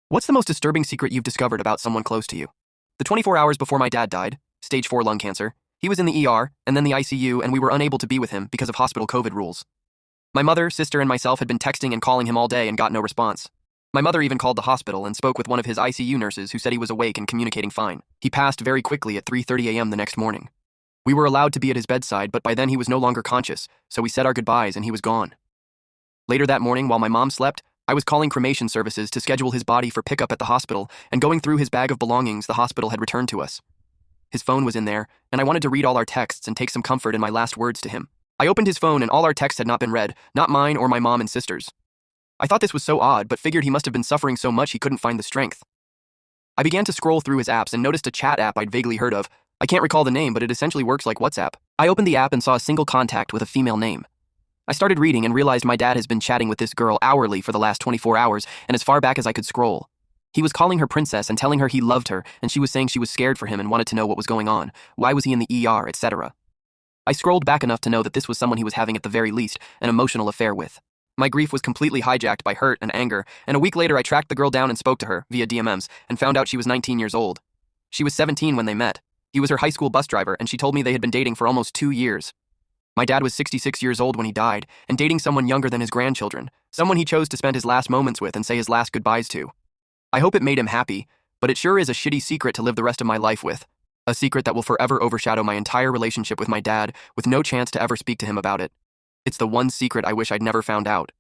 What's the most disturbing secret you've discovered about someone close to you? The 24 hours before my dad died, stage 4 lung cancer, he was in the ER and then the ICU, and we were unable to be with him because of hospital COVID rules. My mother, sister, and myself had been texting and calling him all day and got no response. My mother even called the hospital and spoke with one of his ICU nurses who said he was awake and communicating fine. He passed very quickly at 3:30 a.m. the next morning. We were allowed to be at his bedside, but by then he was no longer conscious, so we said our goodbyes and he was gone. Later that morning, while my mom slept, I was calling cremation services to schedule his body for pickup at the hospital and going through his bag of belongings the hospital had returned to us. His phone was in there, and I wanted to read all our texts and take some comfort in my last words to him. I opened his phone and all our texts had not been read, not mine or my mom and sister's. I thought this was so odd, but figured he must have been suffering so much he couldn't find the strength. I began to scroll through his apps and noticed a chat app I'd vaguely heard of. I can't recall the name, but it essentially works like WhatsApp. I opened the app and saw a single contact with a female name. I started reading and realized my dad has been chatting with this girl hourly for the last 24 hours and as far back as I could scroll. He was calling her princess and telling her he loved her, and she was saying she was scared for him and wanted to know what was going on, why was he in the ER, etc. I scrolled back enough to know that this was someone he was having at the very least an emotional affair with. My grief was completely hijacked by hurt and anger, and a week later I tracked the girl down and spoke to her, via DMs, and found out she was 19 years old. She was 17 when they met. He was her high school bus driver, and she told me they had been dating for almost 2 years. My dad was 66 years old when he died, and dating someone younger than his grandchildren, someone he chose to spend his last moments with and say his last goodbyes to. I hope it made him happy, but it sure is a shitty secret to live the rest of my life with. A secret that will forever overshadow my entire relationship with my dad, with no chance to ever speak to him about it. It's the one secret I wish I'd never found out.